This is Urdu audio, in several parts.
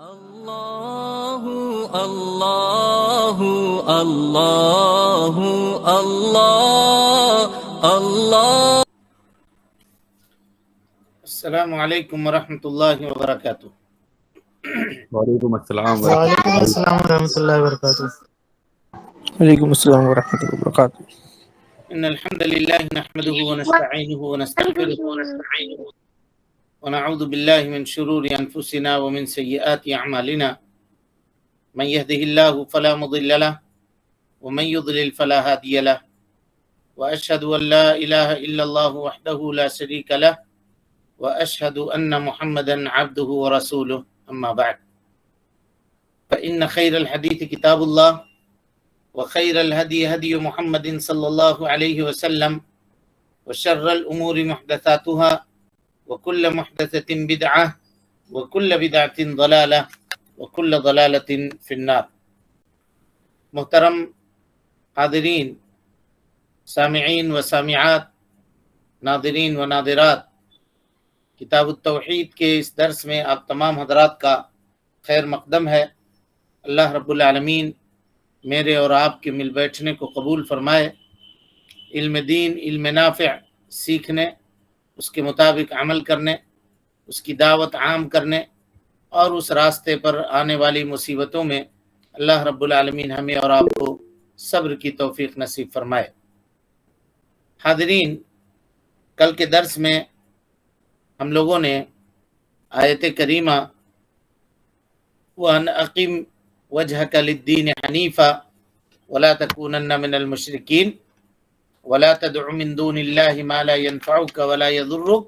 الله الله الله الله الله. السلام علیکم ورحمۃ اللہ وبرکاتہ. وعلیکم السلام وعلیکم السلام ورحمۃ اللہ وبرکاتہ. وعلیکم السلام ورحمۃ اللہ وبرکاتہ. ان الحمد للہ نحمده ونستعینه ونستغفره ونعوذ باللہ من شرور انفسنا ومن سیئات اعمالنا من يهده الله فلا مضل له ومن يضلل فلا هادي له واشهد ان لا اله الا الله وحده لا شريك له واشهد ان محمدا عبده ورسوله. اما بعد فان خير الحديث كتاب الله وخير الهدي هدي محمد صلى الله عليه وسلم وشر الأمور محدثاتها وكل محدثة بدعة وكل بدعة ضلالة وكل ضلالة في النار. محترم حاضرین، سامعین و سامعات، ناظرین و ناظرات، کتاب التوحید کے اس درس میں آپ تمام حضرات کا خیر مقدم ہے. اللہ رب العالمین میرے اور آپ کے مل بیٹھنے کو قبول فرمائے. علم دین، علم نافع سیکھنے، اس کے مطابق عمل کرنے، اس کی دعوت عام کرنے اور اس راستے پر آنے والی مصیبتوں میں اللہ رب العالمین ہمیں اور آپ کو صبر کی توفیق نصیب فرمائے. حاضرین، کل کے درس میں ہم لوگوں نے آیت کریمہ وَأَنْ أَقِمْ وجهك للدين حنيفا ولا تكونن من المشركين ولا تدع من دون الله ما لا ينفعك ولا يضرك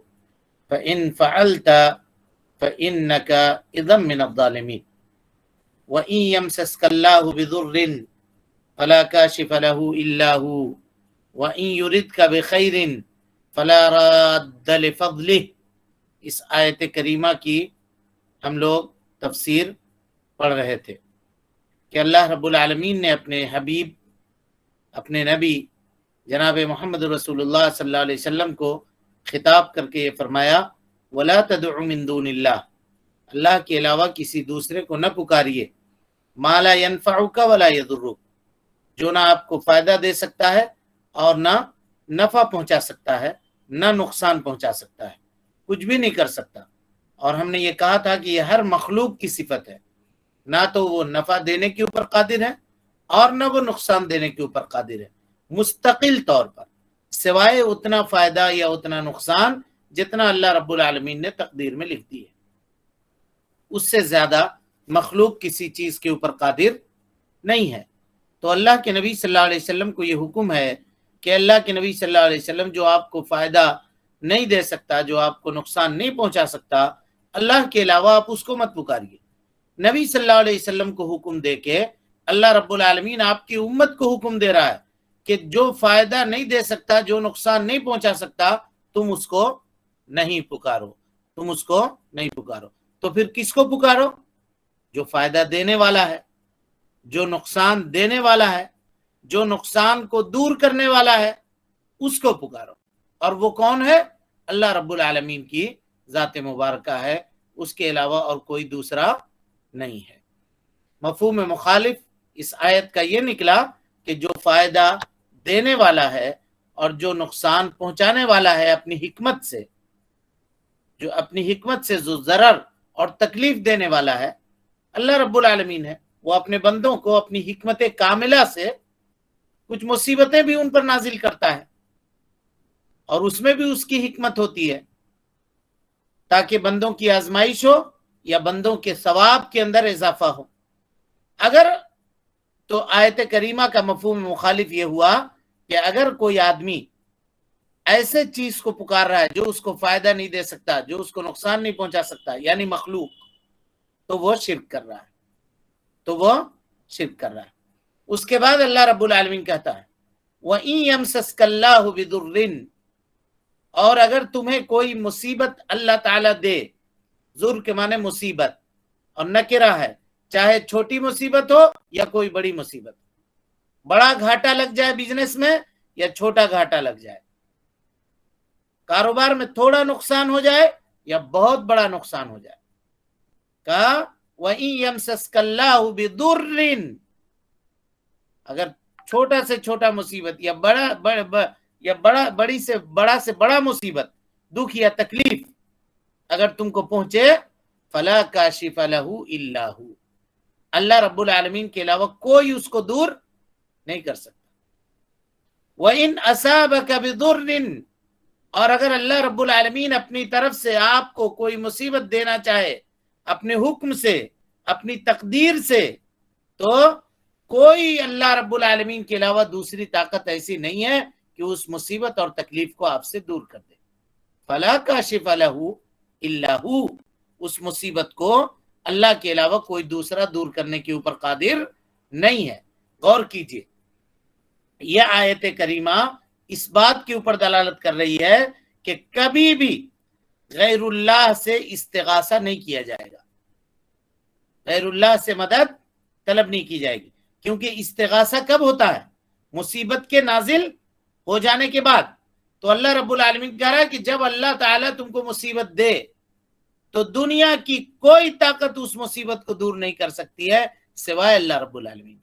فإن فعلت فإنك إذا من الظالمين وإن يمسسك الله بضر فلا كاشف له إلا هو وإن يردك بخير فلا راد لفضله. اس آیت کریمہ کی ہم لوگ تفسیر پڑھ رہے تھے کہ اللہ رب العالمین نے اپنے حبیب، اپنے نبی جناب محمد رسول اللہ صلی اللہ علیہ وسلم کو خطاب کر کے یہ فرمایا وَلَا تَدْعُ مِن دُونِ اللَّهِ، اللہ کے علاوہ کسی دوسرے کو نہ پکاریے، مَا لَا يَنفَعُكَ وَلَا يَضُرُّكَ، جو نہ آپ کو فائدہ دے سکتا ہے اور نہ نفع پہنچا سکتا ہے، نہ نقصان پہنچا سکتا ہے، کچھ بھی نہیں کر سکتا. اور ہم نے یہ کہا تھا کہ یہ ہر مخلوق کی صفت ہے، نہ تو وہ نفع دینے کے اوپر قادر ہے اور نہ وہ نقصان دینے کے اوپر قادر ہے، مستقل طور پر، سوائے اتنا فائدہ یا اتنا نقصان جتنا اللہ رب العالمین نے تقدیر میں لکھ دی ہے. اس سے زیادہ مخلوق کسی چیز کے اوپر قادر نہیں ہے. تو اللہ کے نبی صلی اللہ علیہ وسلم کو یہ حکم ہے کہ اللہ کے نبی صلی اللہ علیہ وسلم جو آپ کو فائدہ نہیں دے سکتا، جو آپ کو نقصان نہیں پہنچا سکتا، اللہ کے علاوہ آپ اس کو مت پکاریے. نبی صلی اللہ علیہ وسلم کو حکم دے کے اللہ رب العالمین آپ کی امت کو حکم دے رہا ہے کہ جو فائدہ نہیں دے سکتا، جو نقصان نہیں پہنچا سکتا، تم اس کو نہیں پکارو، تم اس کو نہیں پکارو. تو پھر کس کو پکارو؟ جو فائدہ دینے والا ہے، جو نقصان دینے والا ہے، جو نقصان کو دور کرنے والا ہے، اس کو پکارو. اور وہ کون ہے؟ اللہ رب العالمین کی ذات مبارکہ ہے، اس کے علاوہ اور کوئی دوسرا نہیں ہے. مفہوم مخالف اس آیت کا یہ نکلا کہ جو فائدہ دینے والا ہے اور جو نقصان پہنچانے والا ہے اپنی حکمت سے، جو اپنی حکمت سے جو ضرر اور تکلیف دینے والا ہے، اللہ رب العالمین ہے. وہ اپنے بندوں کو اپنی حکمت کاملہ سے کچھ مصیبتیں بھی ان پر نازل کرتا ہے اور اس میں بھی اس کی حکمت ہوتی ہے تاکہ بندوں کی آزمائش ہو یا بندوں کے ثواب کے اندر اضافہ ہو. اگر تو آیت کریمہ کا مفہوم مخالف یہ ہوا کہ اگر کوئی آدمی ایسے چیز کو پکار رہا ہے جو اس کو فائدہ نہیں دے سکتا، جو اس کو نقصان نہیں پہنچا سکتا، یعنی مخلوق، تو وہ شرک کر رہا ہے، تو وہ شرک کر رہا ہے. اس کے بعد اللہ رب العالمین کہتا ہے وَإِن يَمْسَسْكَ اللَّهُ بِضُرٍّ، اور اگر تمہیں کوئی مصیبت اللہ تعالیٰ دے، ضر کے معنی مصیبت، اور نکرہ ہے، چاہے چھوٹی مصیبت ہو یا کوئی بڑی مصیبت، بڑا گھاٹا لگ جائے بزنس میں یا چھوٹا گھاٹا لگ جائے، کاروبار میں تھوڑا نقصان ہو جائے یا بہت بڑا نقصان ہو جائے، کہا وَإِن يَمْسَسْكَ اللَّهُ بِضُرٍّ، اگر چھوٹا سے چھوٹا مصیبت یا بڑی سے بڑا مصیبت، دکھ یا تکلیف اگر تم کو پہنچے، فَلَا كَاشِفَ لَهُ إِلَّا هُوَ، اللہ رب العالمین کے علاوہ کوئی اس کو دور نہیں کر سکتا۔ وَإِنْ أَصَابَكَ بِضُرٍّ، اور اگر اللہ رب العالمین اپنی طرف سے آپ کو کوئی مصیبت دینا چاہے اپنے حکم سے، اپنی تقدیر سے، تو کوئی اللہ رب العالمین کے علاوہ دوسری طاقت ایسی نہیں ہے کہ اس مصیبت اور تکلیف کو آپ سے دور کر دے۔ فَلَا كَاشِفَ لَهُ إِلَّا هُوَ، اس مصیبت کو اللہ کے علاوہ کوئی دوسرا دور کرنے کے اوپر قادر نہیں ہے۔ غور کیجئے، یہ آیت کریمہ اس بات کے اوپر دلالت کر رہی ہے کہ کبھی بھی غیر اللہ سے استغاثہ نہیں کیا جائے گا، غیر اللہ سے مدد طلب نہیں کی جائے گی، کیونکہ استغاثہ کب ہوتا ہے؟ مصیبت کے نازل ہو جانے کے بعد۔ تو اللہ رب العالمین کہہ رہا ہے کہ جب اللہ تعالیٰ تم کو مصیبت دے تو دنیا کی کوئی طاقت اس مصیبت کو دور نہیں کر سکتی ہے سوائے اللہ رب العالمین۔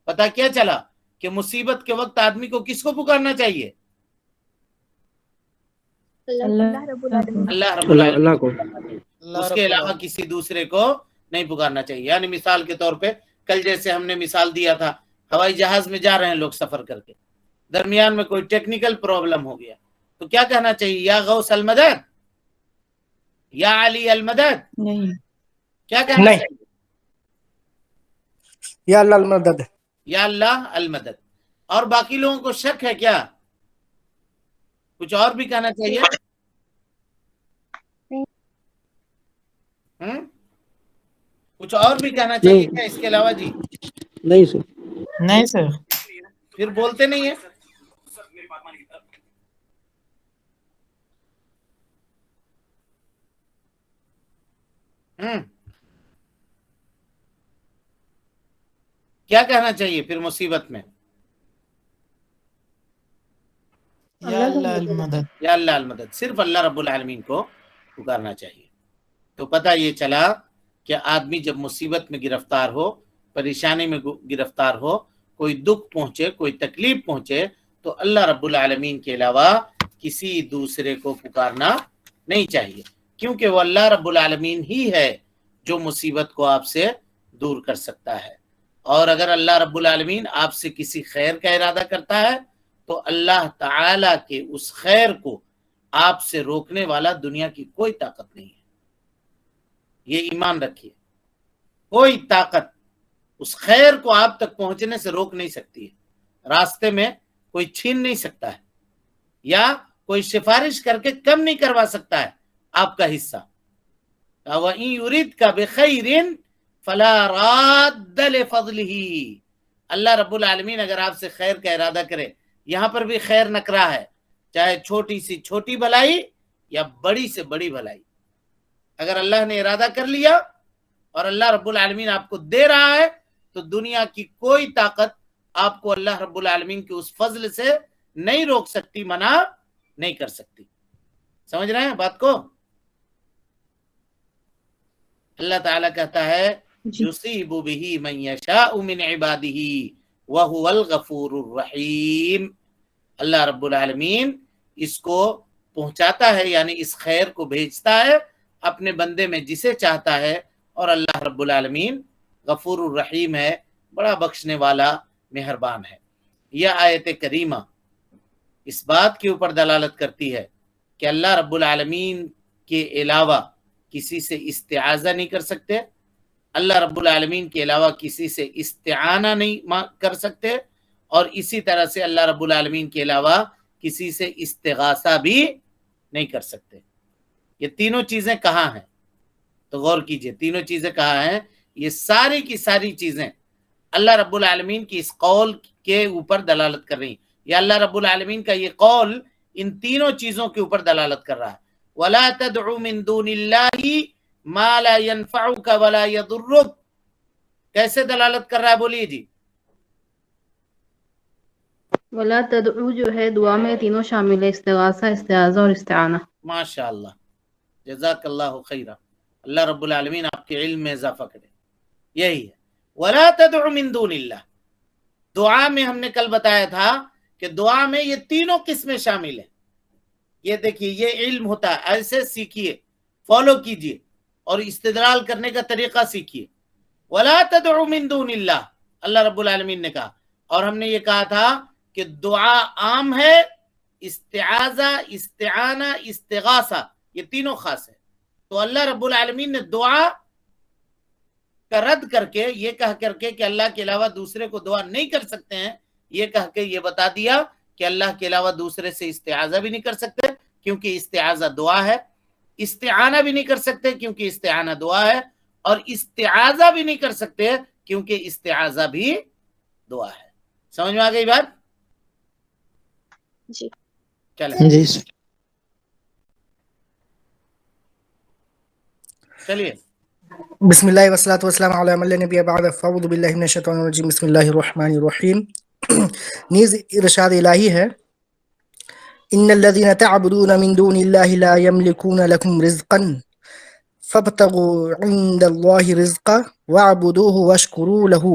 پتہ کیا چلا کہ مصیبت کے وقت آدمی کو کس کو پکارنا چاہیے؟ اللہ رب العالمین، اللہ رب العالمین اللہ کو اس کے علاوہ کسی دوسرے کو نہیں پکارنا چاہیے۔ یعنی مثال کے طور پہ کل جیسے ہم نے مثال دیا تھا، ہوائی جہاز میں جا رہے ہیں لوگ سفر کر کے، درمیان میں کوئی ٹیکنیکل پرابلم ہو گیا تو کیا کہنا چاہیے؟ یا غوث المدد، یا علی المدد، نہیں، کیا کہنا نہیں۔ چاہیے؟ یا اللہ المدد۔ یا اللہ المدد۔ اور باقی لوگوں کو شک ہے کیا؟ کچھ اور بھی کہنا چاہیے؟ کچھ اور بھی کہنا چاہیے کیا اس کے علاوہ؟ جی نہیں سر، نہیں سر، پھر بولتے نہیں ہیں۔ کیا کہنا چاہیے پھر مصیبت میں؟ یا اللہ المدد۔ یا اللہ المدد، صرف اللہ رب العالمین کو پکارنا چاہیے۔ تو پتہ یہ چلا کہ آدمی جب مصیبت میں گرفتار ہو، پریشانی میں گرفتار ہو، کوئی دکھ پہنچے، کوئی تکلیف پہنچے، تو اللہ رب العالمین کے علاوہ کسی دوسرے کو پکارنا نہیں چاہیے، کیونکہ وہ اللہ رب العالمین ہی ہے جو مصیبت کو آپ سے دور کر سکتا ہے۔ اور اگر اللہ رب العالمین آپ سے کسی خیر کا ارادہ کرتا ہے تو اللہ تعالیٰ کے اس خیر کو آپ سے روکنے والا دنیا کی کوئی طاقت نہیں ہے۔ یہ ایمان رکھیے، کوئی طاقت اس خیر کو آپ تک پہنچنے سے روک نہیں سکتی ہے، راستے میں کوئی چھین نہیں سکتا ہے، یا کوئی سفارش کر کے کم نہیں کروا سکتا ہے آپ کا حصہ۔ وَإِن يُرِدْكَ بِخَيْرٍ فَلَا رَادَّ لِفَضْلِهِ، اللہ رب العالمین اگر آپ سے خیر کا ارادہ کرے، یہاں پر بھی خیر نکرا ہے، چاہے چھوٹی سی چھوٹی بھلائی یا بڑی سے بڑی بھلائی، اگر اللہ نے ارادہ کر لیا اور اللہ رب العالمین آپ کو دے رہا ہے تو دنیا کی کوئی طاقت آپ کو اللہ رب العالمین کے اس فضل سے نہیں روک سکتی، منع نہیں کر سکتی۔ سمجھ رہے ہیں بات کو؟ اللہ تعالیٰ کہتا ہے یصیب بہ من یشاء من عبادہ وہو الغفور الرحیم، اللہ رب العالمین اس کو پہنچاتا ہے، یعنی اس خیر کو بھیجتا ہے اپنے بندے میں جسے چاہتا ہے، اور اللہ رب العالمین غفور الرحیم ہے، بڑا بخشنے والا مہربان ہے۔ یہ آیت کریمہ اس بات کے اوپر دلالت کرتی ہے کہ اللہ رب العالمین کے علاوہ کسی سے استعاذہ نہیں کر سکتے، اللہ رب العالمین کے علاوہ کسی سے استعانہ نہیں کر سکتے، اور اسی طرح سے اللہ رب العالمین کے علاوہ کسی سے استغاثہ بھی نہیں کر سکتے۔ یہ تینوں چیزیں کہاں ہیں؟ تو غور کیجئے، تینوں چیزیں کہاں ہیں؟ یہ ساری کی ساری چیزیں اللہ رب العالمین کی اس قول کے اوپر دلالت کر رہی ہیں۔ یا اللہ رب العالمین کا یہ قول ان تینوں چیزوں کے اوپر دلالت کر رہا ہے۔ وَلَا تَدْعُ مِن دُونِ اللَّهِ مَا لَا يَنفَعُكَ وَلَا يَضُرُّكَ، کیسے دلالت کر رہا ہے بولیے جی؟ ولا تدعو جو ہے دعا میں تینوں شامل ہے، استغاثہ، استعاذہ اور استعانہ۔ ماشاء اللہ، جزاک اللہ خیرہ، اللہ رب العالمین آپ کے علم میں اضافہ کرے۔ یہی ہے ولا تدع من دون اللہ. دعا میں ہم نے کل بتایا تھا کہ دعا میں یہ تینوں قسمیں شامل ہیں. یہ دیکھیے یہ علم ہوتا ہے، ایسے سیکھیے، فالو کیجئے اور استدلال کرنے کا طریقہ سیکھیے. ولا تدع من دون اللہ، اللہ رب العالمین نے کہا. اور ہم نے یہ کہا تھا کہ دعا عام ہے، استعاذہ، استعانہ، استغاثہ یہ تینوں خاص ہے. تو اللہ رب العالمین نے دعا کا رد کر کے یہ کہہ کر کے کہ اللہ کے علاوہ دوسرے کو دعا نہیں کر سکتے ہیں، یہ کہہ کے یہ بتا دیا کہ اللہ کے علاوہ دوسرے سے استعاذہ بھی نہیں کر سکتے کیونکہ استعاذہ دعا ہے، استعانہ بھی نہیں کر سکتے کیونکہ استعانہ دعا ہے، اور استعاذہ بھی نہیں کر سکتے کیونکہ استعاذہ بھی دعا ہے. سمجھ میں آ گئی بات؟ جی چلیں جی چلیے. بسم اللہ والصلاة والسلام علی من لا نبی بعد فاعوذ باللہ من الشیطان الرجیم بسم اللہ الرحمن الرحیم. نیز ارشاد الہی ہے ان الذین تعبدون من دون اللہ لا یملکون لکم رزقا فابتغوا عند اللہ رزقا واعبدوہ واشکروا لہ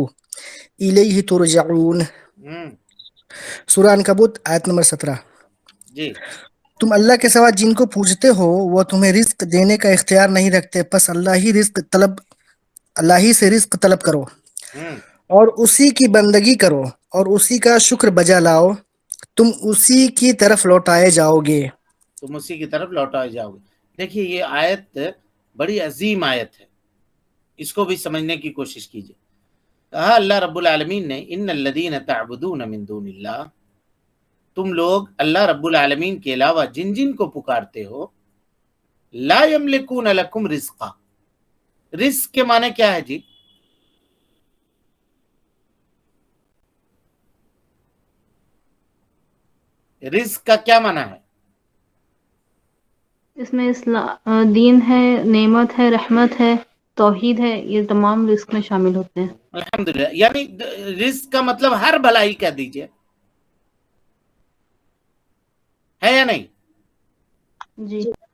الیہ ترجعون. سورہ عنکبوت آیت نمبر 17. جی تم اللہ کے سوا جن کو پوجتے ہو وہ تمہیں رزق دینے کا اختیار نہیں رکھتے، پس اللہ ہی سے رزق طلب کرو اور اسی کی بندگی کرو اور اسی کا شکر بجا لاؤ، تم اسی کی طرف لوٹائے جاؤ گے. تم اسی کی طرف لوٹائے جاؤ گے. دیکھیے یہ آیت بڑی عظیم آیت ہے، اس کو بھی سمجھنے کی کوشش کیجیے. کہا اللہ رب العالمین نے ان الذین تعبدون من دون اللہ، تم لوگ اللہ رب العالمین کے علاوہ جن جن کو پکارتے ہو، لا یملکون لکم رزقا. رزق کے معنی کیا ہے جی؟ رزق کا کیا معنی ہے؟ اس میں دین ہے، نعمت ہے، رحمت ہے، توحید ہے، یہ تمام رزق میں شامل ہوتے ہیں. الحمدللہ. یعنی رزق کا مطلب ہر بھلائی کہہ دیجئے، ہے یا نہیں؟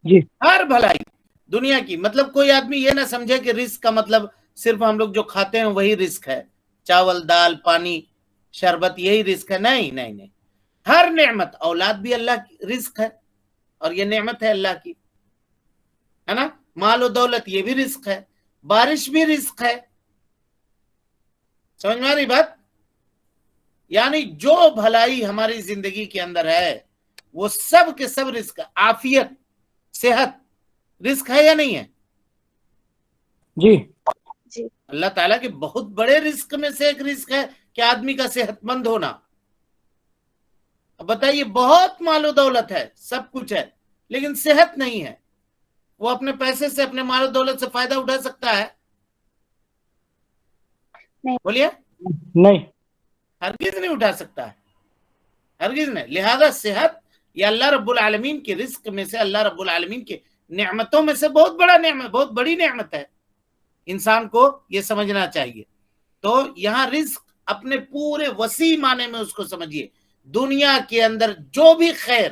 جی ہر بھلائی دنیا کی. مطلب کوئی آدمی یہ نہ سمجھے کہ رزق کا مطلب صرف ہم لوگ جو کھاتے ہیں وہی رزق ہے، چاول، دال، پانی، شربت یہی رزق ہے. نہیں نہیں نہیں، ہر نعمت، اولاد بھی اللہ کی رزق ہے اور یہ نعمت ہے اللہ کی، ہے نا. مال و دولت یہ بھی رزق ہے، بارش بھی رزق ہے. سمجھ میں آ رہی بات؟ یعنی جو بھلائی ہماری زندگی کے اندر ہے وہ سب کے سب رزق ہے. عافیت، صحت رزق ہے یا نہیں ہے؟ جی اللہ تعالیٰ کے بہت بڑے رزق میں سے ایک رزق ہے کہ آدمی کا صحت مند ہونا. اب بتائیے بہت مال و دولت ہے، سب کچھ ہے، لیکن صحت نہیں ہے. وہ اپنے پیسے سے، اپنے مال و دولت سے فائدہ اٹھا سکتا ہے؟ نہیں. بولیے. نہیں. ہرگز نہیں اٹھا سکتا ہے، ہرگز نہیں. لہذا صحت یہ اللہ رب العالمین کے رزق میں سے، اللہ رب العالمین کے نعمتوں میں سے بہت بڑا نعمت، بہت بڑی نعمت ہے. انسان کو یہ سمجھنا چاہیے. تو یہاں رزق اپنے پورے وسیع معنی میں اس کو سمجھیے. دنیا کے اندر جو بھی خیر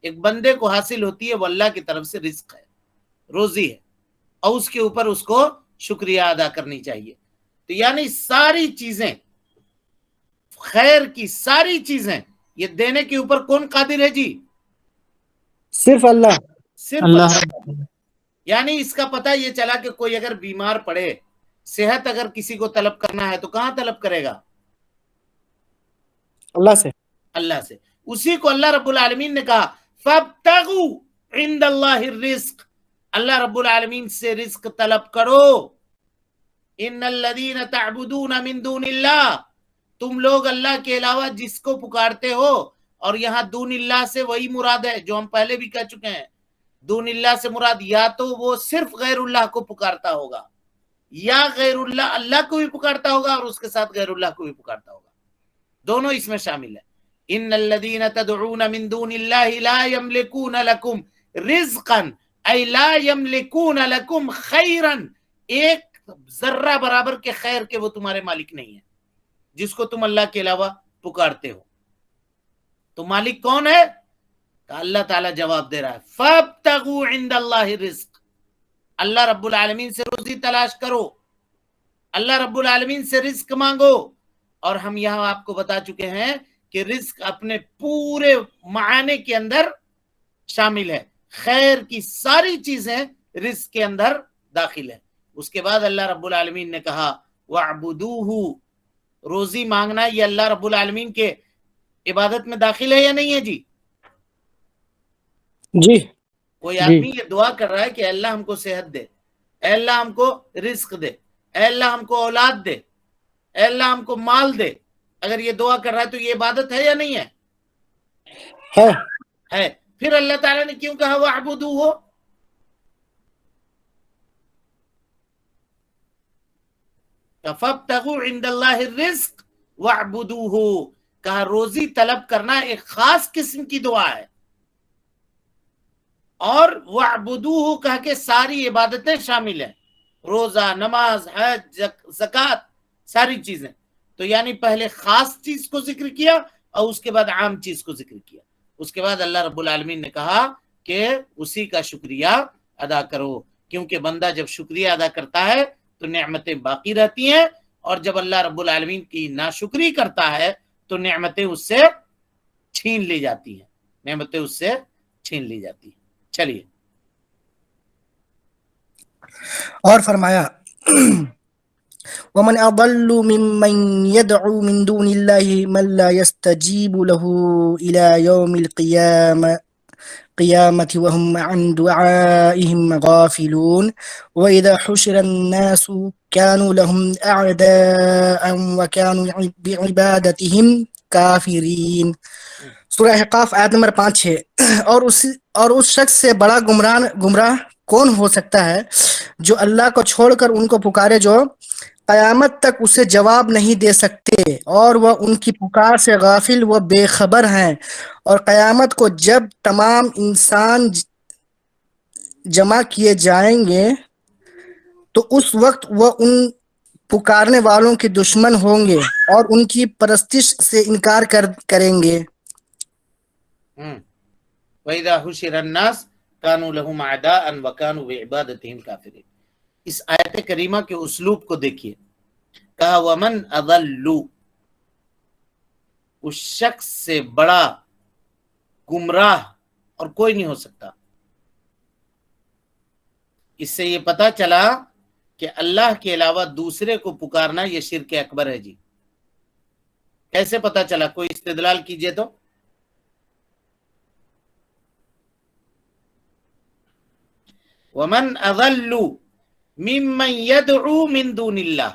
ایک بندے کو حاصل ہوتی ہے وہ اللہ کی طرف سے رزق ہے، روزی ہے، اور اس کے اوپر اس کو شکریہ ادا کرنی چاہیے. تو یعنی ساری چیزیں، خیر کی ساری چیزیں یہ دینے کے اوپر کون قادر ہے جی؟ صرف اللہ. صرف اللہ. یعنی اس کا پتہ یہ چلا کہ کوئی اگر بیمار پڑے، صحت اگر کسی کو طلب کرنا ہے تو کہاں طلب کرے گا؟ اللہ سے. اللہ سے. اسی کو اللہ رب العالمین نے کہا فَابْتَغُوا عِنْدَ اللَّهِ الرِّزْقِ، اللہ رب العالمین سے رزق طلب کرو. ان الذین تعبدون من دون اللہ، تم لوگ اللہ کے علاوہ جس کو پکارتے ہو، اور یہاں دون اللہ سے وہی مراد ہے جو ہم پہلے بھی کہہ چکے ہیں. دون اللہ سے مراد یا تو وہ صرف غیر اللہ کو پکارتا ہوگا، یا غیر اللہ اللہ کو بھی پکارتا ہوگا اور اس کے ساتھ غیر اللہ کو بھی پکارتا ہوگا. دونوں اس میں شامل ہیں. ان الذین تدعون من دون اللہ لا یملکون لکم رزقا ای لا یملکون لکم خیرا، ایک ذرہ برابر کے خیر کے وہ تمہارے مالک نہیں ہیں جس کو تم اللہ کے علاوہ پکارتے ہو. تو مالک کون ہے؟ اللہ تعالیٰ جواب دے رہا ہے فَابْتَغُوا عِنْدَ اللَّهِ الرِّزْقِ، اللہ رب العالمین سے روزی تلاش کرو. اللہ رب العالمین سے رزق مانگو. اور ہم یہاں آپ کو بتا چکے ہیں کہ رزق اپنے پورے معنی کے اندر شامل ہے. خیر کی ساری چیزیں رزق کے اندر داخل ہے. اس کے بعد اللہ رب العالمین نے کہا وَاعْبُدُوهُ، روزی مانگنا یہ اللہ رب العالمین کے عبادت میں داخل ہے یا نہیں ہے جی؟ جی کوئی آدمی یہ دعا کر رہا ہے کہ اے اللہ ہم کو صحت دے، اے اللہ ہم کو رزق دے، اے اللہ ہم کو اولاد دے، اے اللہ ہم کو مال دے. اگر یہ دعا کر رہا ہے تو یہ عبادت ہے یا نہیں ہے؟ ہے. پھر اللہ تعالیٰ نے کیوں کہا وَاعْبُدُوهُ؟ فَابْتَغُوا عِنْدَ اللَّهِ الرِّزْقَ وَاعْبُدُوهُ، کہا روزی طلب کرنا ایک خاص قسم کی دعا ہے. اور وَاعْبُدُوهُ کہا کہ ساری عبادتیں شامل ہیں، روزہ، نماز، حج، زکوٰۃ، ساری چیزیں. تو یعنی پہلے خاص چیز کو ذکر کیا اور اس کے بعد عام چیز کو ذکر کیا. اس کے بعد اللہ رب العالمین نے کہا کہ اسی کا شکریہ ادا کرو، کیونکہ بندہ جب شکریہ ادا کرتا ہے تو نعمتیں باقی رہتی ہیں، اور جب اللہ رب العالمین کی ناشکری کرتا ہے تو نعمتیں اس سے چھین لی جاتی ہیں، نعمتیں اس سے چھین لی جاتی ہیں. چلیے. اور فرمایا ومن اضل ممن يدعو من دون الله من لا يستجيب له الى يوم القيامة وهم عن دعائهم غافلون واذا حشر الناس كانوا لهم اعداء وكانوا بعبادتهم كافرين. سورہ قاف آیت نمبر 5 ہے. اور اس شخص سے بڑا گمراہ کون ہو سکتا ہے جو اللہ کو چھوڑ کر ان کو پکارے جو قیامت تک اسے جواب نہیں دے سکتے اور وہ ان کی پکار سے غافل و بے خبر ہیں. اور قیامت کو جب تمام انسان جمع کیے جائیں گے تو اس وقت وہ ان پکارنے والوں کے دشمن ہوں گے اور ان کی پرستش سے انکار کریں گے. وَإِذَا حُشِرَ النَّاسُ كَانُوا لَهُمْ أَعْدَاءً وَكَانُوا بِعِبَادَتِهِمْ كَافِرِينَ. اس آیت کریمہ کے اسلوب کو دیکھیے. کہا وَمَنْ أَضَلُّ، اس شخص سے بڑا گمراہ اور کوئی نہیں ہو سکتا. اس سے یہ پتا چلا کہ اللہ کے علاوہ دوسرے کو پکارنا یہ شرک اکبر ہے جی. کیسے پتا چلا؟ کوئی استدلال کیجئے تو. وَمَنْ أَضَلُّ مِمَّنْ يَدْعُو مِن دُونِ اللَّهِ،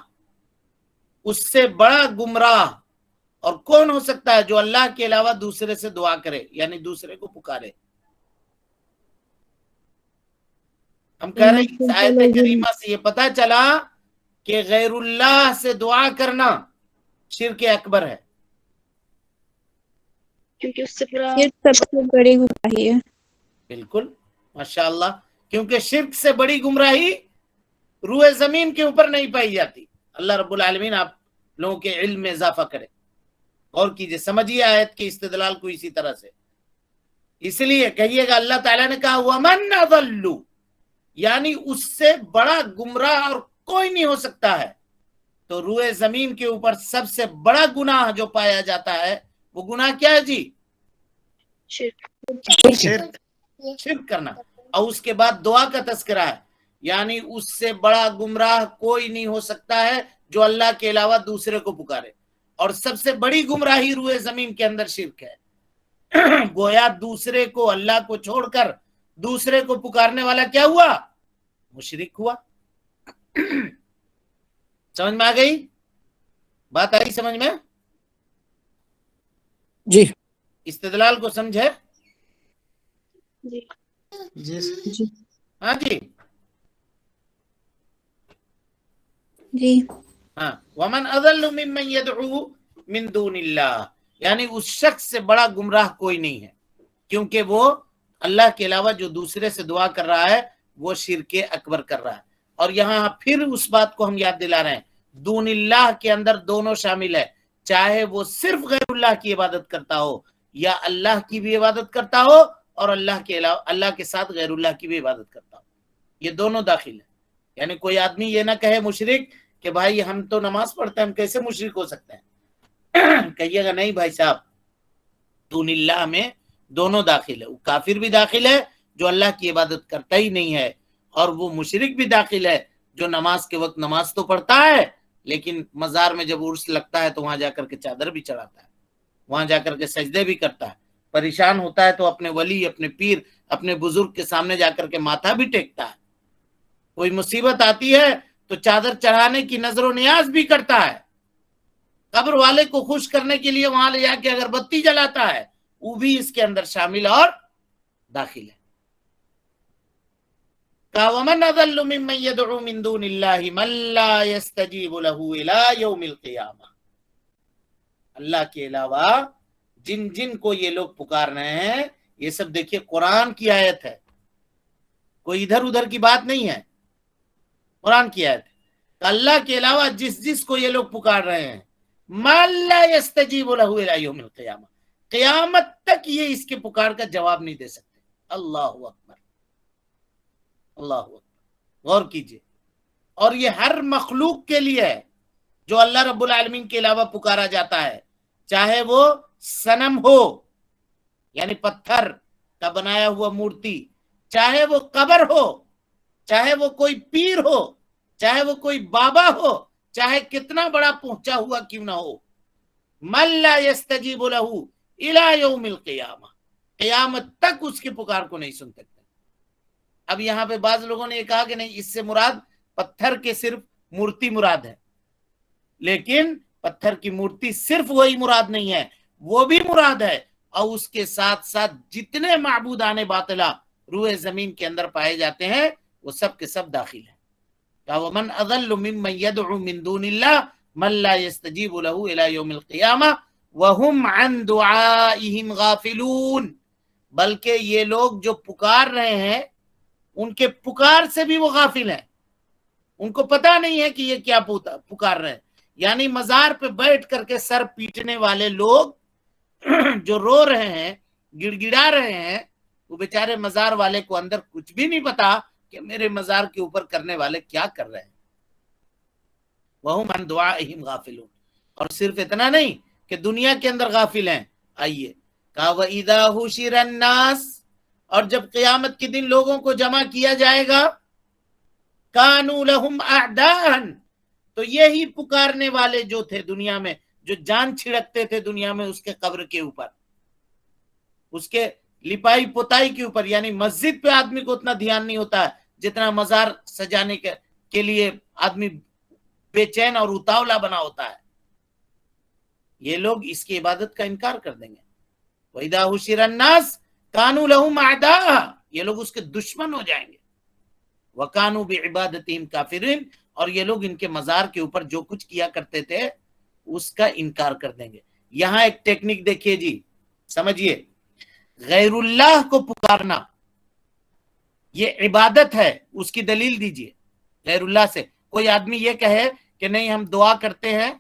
اس سے بڑا گمراہ اور کون ہو سکتا ہے جو اللہ کے علاوہ دوسرے سے دعا کرے، یعنی دوسرے کو پکارے. ہم کہہ رہے ہیں اس آیت کریمہ سے یہ پتا چلا کہ غیر اللہ سے دعا کرنا شرک اکبر ہے، کیونکہ اس سے سب سے بڑی گمراہی ہے. بالکل ماشاءاللہ، کیونکہ شرک سے بڑی گمراہی روئے زمین کے اوپر نہیں پائی جاتی. اللہ رب العالمین آپ لوگوں کے علم میں اضافہ کرے. غور کیجئے، سمجھیے آیت کے استدلال کو اسی طرح سے. اس لیے کہیے گا اللہ تعالیٰ نے کہا وَمَنْ أَضَلُّ، یعنی اس سے بڑا گمراہ اور کوئی نہیں ہو سکتا ہے. تو روئے زمین کے اوپر سب سے بڑا گناہ جو پایا جاتا ہے وہ گناہ کیا ہے جی؟ شرک کرنا. اور اس کے بعد دعا کا تذکرہ ہے، یعنی اس سے بڑا گمراہ کوئی نہیں ہو سکتا ہے جو اللہ کے علاوہ دوسرے کو پکارے. اور سب سے بڑی گمراہی روئے زمین کے اندر شرک ہے. گویا دوسرے کو، اللہ کو چھوڑ کر دوسرے کو پکارنے والا کیا ہوا؟ مشرک ہوا. سمجھ میں آ گئی بات؟ آئی سمجھ میں؟ جی استدلال کو سمجھے؟ جی ہاں جی جی. ہاں. وَمَنْ أَضَلُّ مِمَّنْ يَدْعُو مِن دُونِ اللَّهِ، یعنی اس شخص سے بڑا گمراہ کوئی نہیں ہے، کیونکہ وہ اللہ کے علاوہ جو دوسرے سے دعا کر رہا ہے وہ شرک اکبر کر رہا ہے. اور یہاں پھر اس بات کو ہم یاد دلا رہے ہیں، دون اللہ کے اندر دونوں شامل ہے، چاہے وہ صرف غیر اللہ کی عبادت کرتا ہو یا اللہ کی بھی عبادت کرتا ہو اور اللہ کے علاوہ اللہ کے ساتھ غیر اللہ کی بھی عبادت کرتا ہو، یہ دونوں داخل ہے. یعنی کوئی آدمی یہ نہ کہے مشرک کہ بھائی ہم تو نماز پڑھتے ہیں، ہم کیسے مشرک ہو سکتے ہیں؟ کہیے گا نہیں بھائی صاحب، دون اللہ میں دونوں داخل ہے، وہ کافر بھی داخل ہے جو اللہ کی عبادت کرتا ہی نہیں ہے، اور وہ مشرک بھی داخل ہے جو نماز کے وقت نماز تو پڑھتا ہے لیکن مزار میں جب عرس لگتا ہے تو وہاں جا کر کے چادر بھی چڑھاتا ہے، وہاں جا کر کے سجدے بھی کرتا ہے، پریشان ہوتا ہے تو اپنے ولی، اپنے پیر، اپنے بزرگ کے سامنے جا کر کے ماتھا بھی ٹیکتا ہے، کوئی مصیبت آتی ہے تو چادر چڑھانے کی نظر و نیاز بھی کرتا ہے، قبر والے کو خوش کرنے کے لیے وہاں لے جا کے اگربتی جلاتا ہے، وہ بھی اس کے اندر شامل اور داخل ہے۔ وَمَنْ أَضَلُّ مِمَّنْ يَدْعُو مِن دُونِ اللَّهِ مَن لَّا يَسْتَجِيبُ لَهُ إِلَىٰ يَوْمِ الْقِيَامَةِ، اللہ کے علاوہ جن جن کو یہ لوگ پکار رہے ہیں، یہ سب دیکھیے قرآن کی آیت ہے، کوئی ادھر ادھر کی بات نہیں ہے، قرآن کی آیت ہے۔ اللہ کے علاوہ جس جس کو یہ لوگ پکار رہے ہیں، مَن لَّا يَسْتَجِيبُ لَهُ إِلَىٰ يَوْمِ الْقِيَامَةِ، قیامت تک یہ اس کے پکار کا جواب نہیں دے سکتے۔ اللہ اکبر، اللہ اکبر، غور کیجئے۔ اور یہ ہر مخلوق کے لیے ہے جو اللہ رب العالمین کے علاوہ پکارا جاتا ہے، چاہے وہ صنم ہو یعنی پتھر کا بنایا ہوا مورتی، چاہے وہ قبر ہو، چاہے وہ کوئی پیر ہو، چاہے وہ کوئی بابا ہو، چاہے کتنا بڑا پہنچا ہوا کیوں نہ ہو، من لا یستجیب لہ الی یوم القیامہ، قیامت تک اس کی پکار کو نہیں سن سکتے۔ اب یہاں پہ بعض لوگوں نے یہ کہا کہ نہیں، اس سے مراد پتھر کے صرف مورتی مراد ہے، لیکن پتھر کی مورتی صرف وہی مراد نہیں ہے، وہ بھی مراد ہے، اور اس کے ساتھ ساتھ جتنے معبودان باطلہ روئے زمین کے اندر پائے جاتے ہیں وہ سب کے سب داخل ہیں۔ وَمَنْ أَضَلُّ مِمَّنْ يَدْعُو مِن دُونِ اللَّهِ مَن لَّا يَسْتَجِيبُ لَهُ إِلَىٰ يَوْمِ الْقِيَامَةِ وَهُمْ عَن دُعَائِهِمْ غَافِلُونَ، بلکہ یہ لوگ جو پکار رہے ہیں ان کے پکار سے بھی وہ غافل ہیں، ان کو پتہ نہیں ہے کہ یہ کیا پکار رہے ہیں۔ یعنی مزار پہ بیٹھ کر کے سر پیٹنے والے لوگ جو رو رہے ہیں، گڑ گڑا رہے ہیں، وہ بیچارے مزار والے کو اندر کچھ بھی نہیں پتا کہ میرے مزار کے اوپر کرنے والے کیا کر رہے ہیں۔ وَهُمْ عَن دُعَائِهِمْ غَافِلُونَ، اور صرف اتنا نہیں کہ دنیا کے اندر غافل ہیں، آئیے کہا وَإِذَا حُشِرَ النَّاسِ، اور جب قیامت کے دن لوگوں کو جمع کیا جائے گا، كَانُوا لَهُمْ أَعْدَاءً، تو یہی پکارنے والے جو تھے دنیا میں، جو جان چھڑکتے تھے دنیا میں اس کے قبر کے اوپر، اس کے لپائی پتائی کے اوپر، یعنی مسجد پہ آدمی کو اتنا دھیان نہیں ہوتا ہے جتنا مزار سجانے کے لیے آدمی بے چین اور اتاولا بنا ہوتا ہے، یہ لوگ اس کی عبادت کا انکار کر دیں گے۔ وَإِذَا حُشِرَ النَّاسِ كَانُوا لَهُمْ أَعْدَاءً، یہ لوگ اس کے دشمن ہو جائیں گے۔ وَكَانُوا بِعِبَادَتِهِمْ كَافِرِينَ، اور یہ لوگ ان کے مزار کے اوپر جو کچھ کیا کرتے تھے اس کا انکار کر دیں گے۔ یہاں ایک ٹیکنیک دیکھیے جی، سمجھیے، غیر اللہ کو پکارنا یہ عبادت ہے، اس کی دلیل دیجیے۔ غیر اللہ سے کوئی آدمی یہ کہے کہ نہیں ہم دعا کرتے ہیں،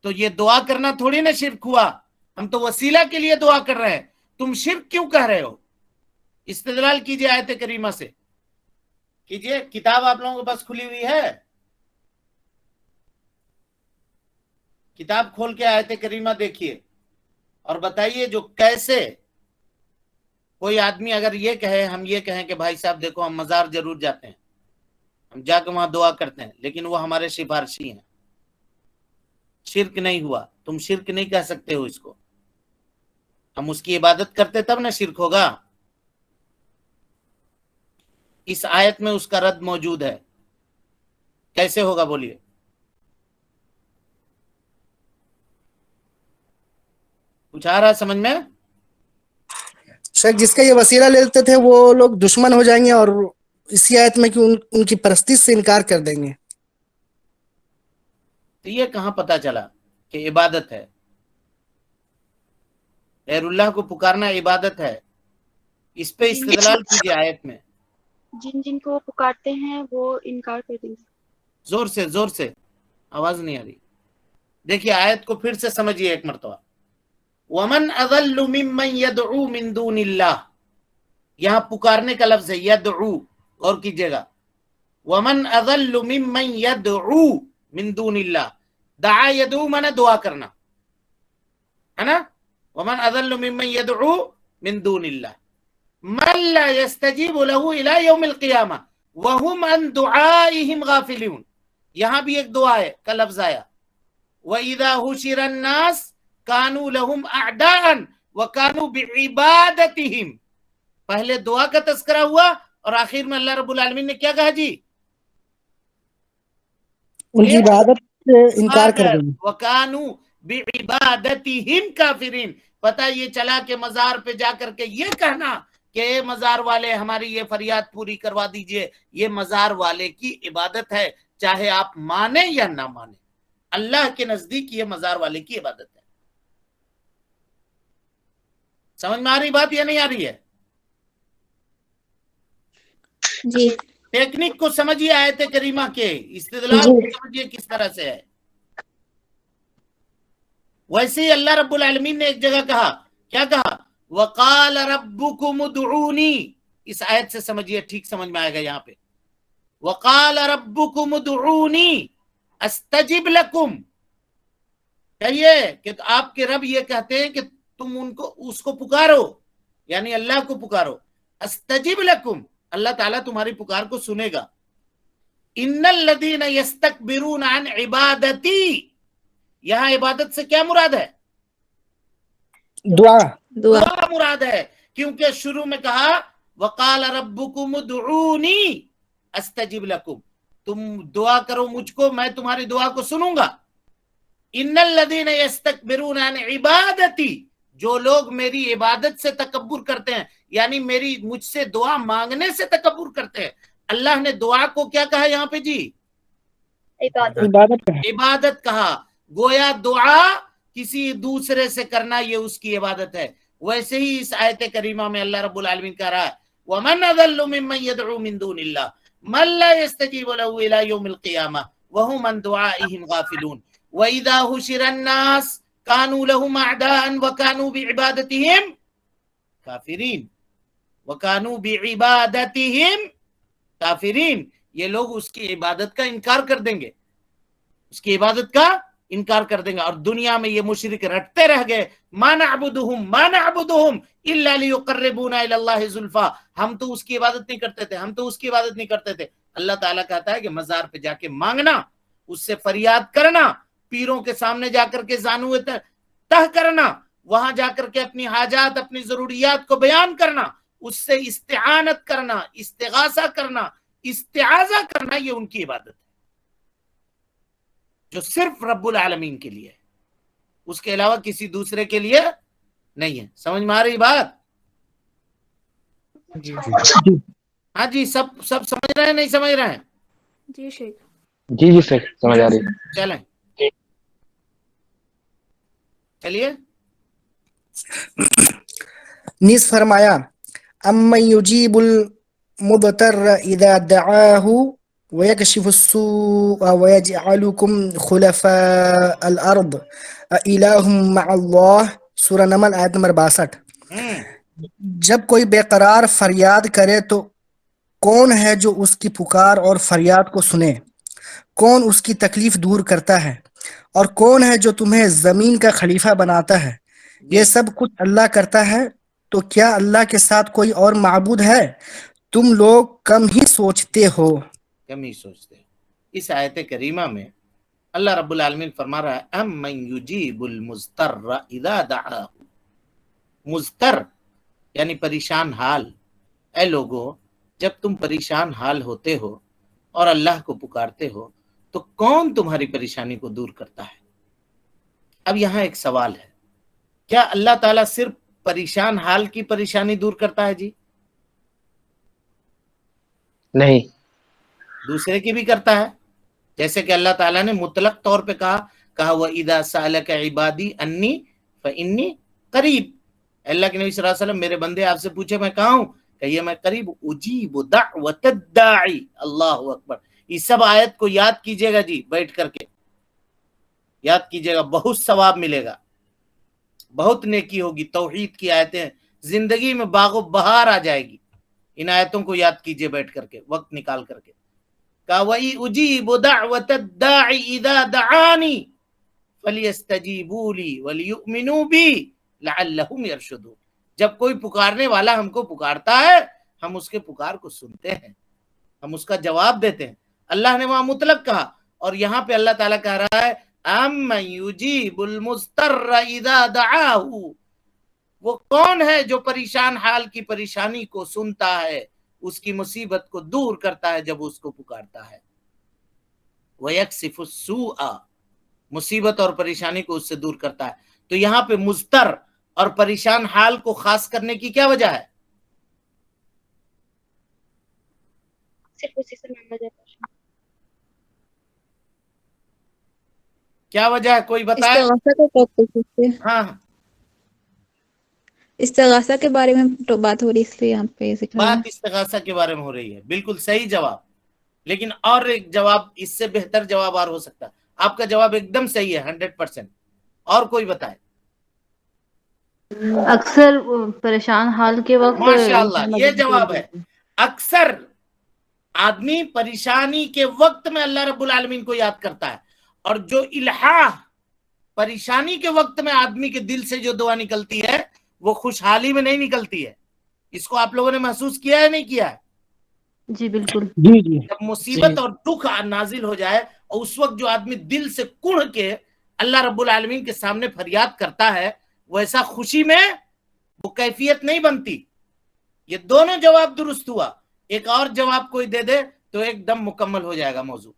تو یہ دعا کرنا تھوڑی نہ شرک ہوا، ہم تو وسیلہ کے لیے دعا کر رہے ہیں، تم شرک کیوں کہہ رہے ہو؟ استدلال کیجیے آیت کریمہ سے، کیجیے۔ کتاب آپ لوگوں کے پاس کھلی ہوئی ہے، کتاب کھول کے آیت کریمہ دیکھیے اور بتائیے جو کیسے کوئی آدمی اگر یہ کہے، ہم یہ کہیں کہ بھائی صاحب دیکھو ہم مزار ضرور جاتے ہیں، ہم جا کے وہاں دعا کرتے ہیں، لیکن وہ ہمارے سفارشی ہیں، شرک نہیں ہوا، تم شرک نہیں کہہ سکتے ہو اس کو، ہم اس کی عبادت کرتے تب نہ شرک ہوگا۔ اس آیت میں اس کا رد موجود ہے، کیسے ہوگا بولیے؟ کچھ آ رہا سمجھ میں؟ شیخ جس کا یہ وسیلہ لیتے تھے وہ لوگ دشمن ہو جائیں گے، اور اسی آیت میں کہ ان کی پرستش سے انکار کر دیں گے۔ تو یہ کہاں پتا چلا کہ عبادت ہے؟ غیر اللہ کو پکارنا عبادت ہے، اس پہ استدلال کیجیے آیت میں، جن جن کو پکارتے ہیں وہ انکار کر دیں گے۔ زور سے، زور سے، آواز نہیں آ رہی۔ دیکھیے آیت کو پھر سے سمجھیے ایک مرتبہ۔ وَمَنْ أَضَلُّ مِمَّنْ يَدْعُو مِن دُونِ اللَّهِ، یہاں پکارنے کا لفظ ہے، یدعو، اور کیجیے گا، ومن اضل ممن يدعو من دون اللہ. دعا یدعو مانا دعا کرنا ہے نا. ومن اضل ممن يدعو من دون اللہ من لا يستجيب له الى يوم القیامہ وهم عن دعائهم غافلون. یہاں بھی ایک دعا ہے کا لفظ آیا وَإِذَا حُشِرَ النَّاسِ كَانُوا لَهُمْ أَعْدَاءً وَكَانُوا بِعِبَادَتِهِمْ. پہلے دعا کا تذکرہ ہوا اور آخر میں اللہ رب العالمین نے کیا کہا جی؟ ان کی عبادت سے انکار کر دیں. وَكَانُوا بِعِبَادَتِهِمْ كَافِرِينَ. پتہ یہ چلا کہ مزار پہ جا کر کے یہ کہنا کہ اے مزار والے ہماری یہ فریاد پوری کروا دیجئے، یہ مزار والے کی عبادت ہے، چاہے آپ مانیں یا نہ مانیں. اللہ کے نزدیک یہ مزار والے کی عبادت ہے. سمجھ میں آ رہی بات یا نہیں آ رہی ہے؟ جی ٹیکنک کو سمجھیے، آیت کریمہ کے استدلال کو سمجھیے کس طرح سے ہے. ویسے ہی اللہ رب العالمین نے ایک جگہ کہا، کیا کہا؟ وَقَالَ رَبُّكُمُ ادْعُونِي. اس آیت سے سمجھیے، ٹھیک سمجھ میں آئے گا. یہاں پہ وَقَالَ رَبُّكُمُ ادْعُونِي استجب لکم. کہیے کہ آپ کے رب یہ کہتے ہیں کہ تم اس کو پکارو، یعنی اللہ کو پکارو. استجب لکم، اللہ تعالیٰ تمہاری پکار کو سنے گا. ان الذین یستکبرون عن عبادتی. یہاں عبادت سے کیا مراد ہے؟ دعا مراد ہے، کیونکہ شروع میں کہا وقال ربکم ادعونی استجب لکم. تم دعا کرو مجھ کو، میں تمہاری دعا کو سنوں گا. ان الذین یستکبرون عن عبادتی، جو لوگ میری عبادت سے تکبر کرتے ہیں، یعنی مجھ سے دعا مانگنے سے تکبر کرتے ہیں. اللہ نے دعا کو کیا کہا یہاں پہ جی؟ عبادت کہا. گویا دعا کسی دوسرے سے کرنا یہ اس کی عبادت ہے. ویسے ہی اس آیت کریمہ میں اللہ رب العالمین کہہ رہا ہے وَمَنْ أَضَلُّ مِمَّنْ يَدْعُو مِن دُونِ اللَّهِ مَنْ لَا يَسْتَجِيبُ لَهُ إِلَى يَوْمِ الْقِيَامَةِ وَهُمْ عَنْ دُعَائِهِمْ غَافِلُونَ. وَإِذَا حُشِرَ النَّاسُ كَانُوا لَهُمْ أَعْدَاءً وَكَانُوا بِعِبَادَتِهِمْ كَافِرِينَ. وَكَانُوا بِعِبَادَتِهِمْ كَافِرِينَ. یہ لوگ اس کی عبادت کا انکار کر دیں گے، اس کی عبادت کا انکار کر دیں گے. اور دنیا میں یہ مشرک رٹتے رہ گئے ما نعبدهم الا ليقربونا الى الله زلفا. ہم تو اس کی عبادت نہیں کرتے تھے، ہم تو اس کی عبادت نہیں کرتے تھے. اللہ تعالیٰ کہتا ہے کہ مزار پہ جا کے مانگنا، اس سے فریاد کرنا، پیروں کے سامنے جا کر کے زانو تہ کرنا، وہاں جا کر کے اپنی حاجات، اپنی ضروریات کو بیان کرنا، اس سے استعانت کرنا، استغاثہ کرنا، استعاذہ کرنا، یہ ان کی عبادت ہے جو صرف رب العالمین کے لیے ہے، اس کے علاوہ کسی دوسرے کے لیے نہیں ہے. سمجھ میں آ رہی بات؟ ہاں جی، سب سمجھ رہے ہیں نہیں سمجھ رہے ہیں؟ جی شیخ. جی جی سر سمجھ آ رہی ہے. چلیں چلیے. نیز فرمایا امن یجیب المضطر اذا دعاہ ویکشف السوء ویجعلکم خلفاء الارض الہ مع اللہ. سورہ نمل آیت نمبر 62. جب کوئی بے قرار فریاد کرے تو کون ہے جو اس کی پکار اور فریاد کو سنے؟ کون اس کی تکلیف دور کرتا ہے؟ اور کون ہے جو تمہیں زمین کا خلیفہ بناتا ہے؟ یہ سب کچھ اللہ کرتا ہے، تو کیا اللہ کے ساتھ کوئی اور معبود ہے؟ تم لوگ کم ہی سوچتے ہو. کم ہی سوچتے ہو. اس آیت کریمہ میں اللہ رب العالمین فرما رہا ہے امن یجیب المضطر اذا دعاہ. مضطر یعنی پریشان حال. اے لوگو، جب تم پریشان حال ہوتے ہو اور اللہ کو پکارتے ہو تو کون تمہاری پریشانی کو دور کرتا ہے؟ اب یہاں ایک سوال ہے، کیا اللہ تعالیٰ صرف پریشان حال کی پریشانی دور کرتا ہے جی؟ نہیں، دوسرے کی بھی کرتا ہے. جیسے کہ اللہ تعالیٰ نے مطلق طور پہ کہا وَإِذَا سَأَلَكَ عِبَادِي أَنِّي فَإِنِّي قَرِيب. اللہ کے نبی صلی اللہ علیہ وسلم میرے بندے آپ سے پوچھے میں کہاں ہوں، کہیے میں قریب اجیب دعوت الداعی. اللہ اکبر. یہ سب آیت کو یاد کیجئے گا جی، بیٹھ کر کے یاد کیجئے گا، بہت ثواب ملے گا، بہت نیکی ہوگی. توحید کی آیتیں زندگی میں باغ و بہار آ جائے گی. ان آیتوں کو یاد کیجئے بیٹھ کر کے، وقت نکال کر کے. کہا وَإِ أُجِيبُ دَعْوَةَ الدَّاعِ إِذَا دَعَانِي فَلْيَسْتَجِيبُوا لِي وَلْيُؤْمِنُوا بِي لَعَلَّهُمْ يَرْشُدُونَ. جب کوئی پکارنے والا ہم کو پکارتا ہے ہم اس کے پکار کو سنتے ہیں، ہم اس کا جواب دیتے ہیں. اللہ نے وہاں مطلق کہا، اور یہاں پہ اللہ تعالیٰ کہہ رہا ہے اَمَّن يُجِيبُ الْمُضْطَرَّ إِذَا دَعَاهُ، وہ کون ہے جو پریشان حال کی پریشانی کو سنتا ہے، اس کی مصیبت کو دور کرتا ہے جب اس کو پکارتا ہے. وَيَكْشِفُ السُّوءَ، مصیبت اور پریشانی کو اس سے دور کرتا ہے. تو یہاں پہ مضطر اور پریشان حال کو خاص کرنے کی کیا وجہ ہے؟ صرف اسی سے مانگا جاتا ہے. کیا وجہ ہے؟ کوئی بتائے. استغاثہ کا ٹاپک ہے. ہاں استغاثہ کے بارے میں تو بات ہو رہی، اس لیے یہاں پہ ذکر ہے. بات استغاثہ کے بارے میں ہو رہی ہے، بالکل صحیح جواب. لیکن اور ایک جواب، اس سے بہتر جواب اور ہو سکتا ہے. آپ کا جواب ایک دم صحیح ہے 100%. اور کوئی بتائے. اکثر پریشان حال کے وقت ماشاءاللہ یہ جواب ہے. اکثر آدمی پریشانی کے وقت میں اللہ رب العالمین کو یاد کرتا ہے، اور جو الہا پریشانی کے وقت میں آدمی کے دل سے جو دعا نکلتی ہے وہ خوشحالی میں نہیں نکلتی ہے. اس کو آپ لوگوں نے محسوس کیا ہے نہیں کیا ہے؟ جی بالکل. جی جی جب مصیبت اور دکھ نازل ہو جائے اور اس وقت جو آدمی دل سے کڑھ کے اللہ رب العالمین کے سامنے فریاد کرتا ہے، ویسا خوشی میں وہ کیفیت نہیں بنتی. یہ دونوں جواب درست ہوا. ایک اور جواب کوئی دے دے تو ایک دم مکمل ہو جائے گا موضوع.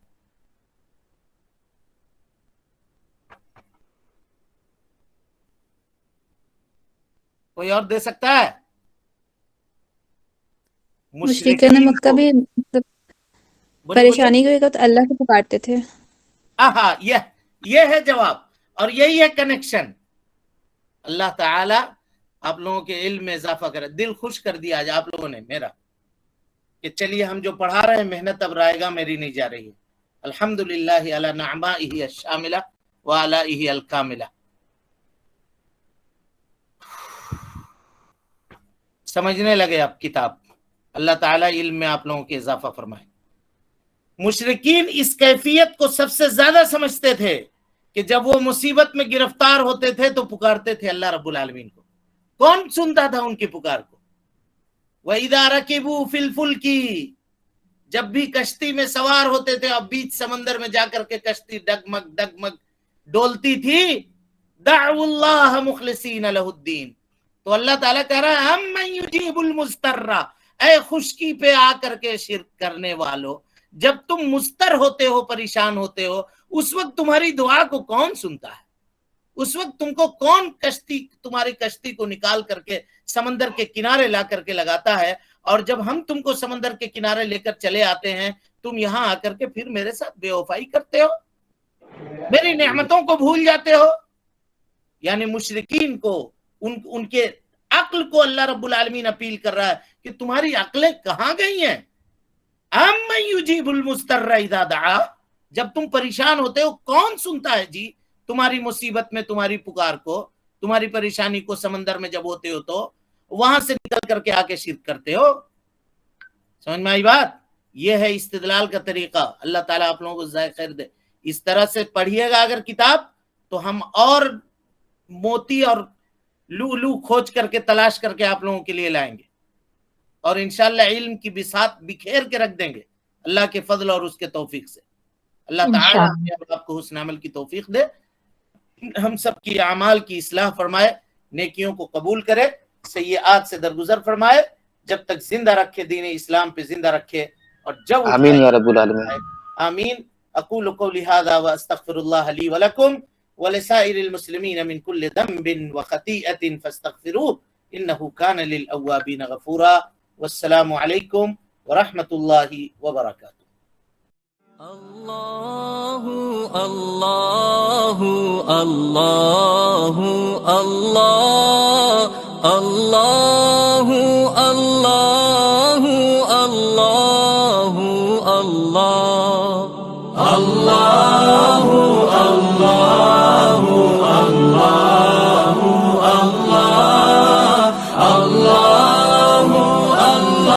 کوئی اور دے سکتا ہے؟ مشرکین مکہ بھی پریشانی کے وقت اللہ کو پکارتے تھے. ہاں یہ ہے جواب، اور یہی ہے کنیکشن. اللہ تعالی آپ لوگوں کے علم میں اضافہ کرے. دل خوش کر دیا آج آپ لوگوں نے میرا کہ چلیے ہم جو پڑھا رہے ہیں محنت اب رائے گا میری نہیں جا رہی ہے. الحمدللہ علی نعمائہ الشاملہ وآلائہ الکاملہ. سمجھنے لگے آپ کتاب. اللہ تعالیٰ علم میں آپ لوگوں کے اضافہ فرمائے. مشرکین اس کیفیت کو سب سے زیادہ سمجھتے تھے کہ جب وہ مصیبت میں گرفتار ہوتے تھے تو پکارتے تھے اللہ رب العالمین کو. کون سنتا تھا ان کی پکار کو؟ وَإِذَا رَكِبُوا فِي الْفُلْكِ، جب بھی کشتی میں سوار ہوتے تھے اور بیچ سمندر میں جا کر کے کشتی ڈگمگ ڈگمگ ڈولتی تھی، دعوا اللہ مخلصین لہ الدین. تو اللہ تعالیٰ کہہ رہا ہے امن یجیب المضطر، اے خشکی پہ آ کر کے شرک کرنے والو، جب تم مضطر ہوتے ہو، پریشان ہوتے ہو، اس وقت تمہاری دعا کو کون سنتا ہے؟ اس وقت تم کو کون تمہاری کشتی کو نکال کر کے سمندر کے کنارے لا کر کے لگاتا ہے؟ اور جب ہم تم کو سمندر کے کنارے لے کر چلے آتے ہیں، تم یہاں آ کر کے پھر میرے ساتھ بے وفائی کرتے ہو، میری نعمتوں کو بھول جاتے ہو. یعنی مشرکین کو ان کے عقل کو اللہ رب العالمین اپیل کر رہا ہے کہ تمہاری عقلیں کہاں گئی ہیں؟ امن یجیب المضطر اذا دعا، جب تم پریشان ہوتے ہو کون سنتا ہے جی تمہاری مصیبت میں تمہاری پکار کو، تمہاری پریشانی کو؟ سمندر میں جب ہوتے ہو تو وہاں سے نکل کر کے آ کے شرک کرتے ہو. سمجھ میں آئی بات؟ یہ ہے استدلال کا طریقہ. اللہ تعالیٰ آپ لوگوں کو جزائے خیر دے. اس طرح سے پڑھیے گا اگر کتاب تو ہم اور موتی اور لو کھوج کر کے تلاش کر کے آپ لوگوں کے لیے لائیں گے، اور انشاءاللہ علم کی بساط بکھیر کے رکھ دیں گے اللہ کے فضل اور اس کے توفیق سے. اللہ تعالیٰ آپ کو حسن عمل کی توفیق دے، ہم سب کی اعمال کی اصلاح فرمائے، نیکیوں کو قبول کرے، سیئات سے درگزر فرمائے، جب تک زندہ رکھے دین اسلام پہ زندہ رکھے، اور جب آمین یا رب العالمین. آمین. اقول قولی ھذا واستغفر اللہ لی ولکم ولسائر المسلمین من کل ذنب وخطیئۃ فاستغفروہ انہ کان للأوابین غفورا. والسلام علیکم ورحمۃ اللہ وبرکاتہ. اللہ اللہ اللہ اللہ اللہ اللہ اللہ اللہ اللہ اللہ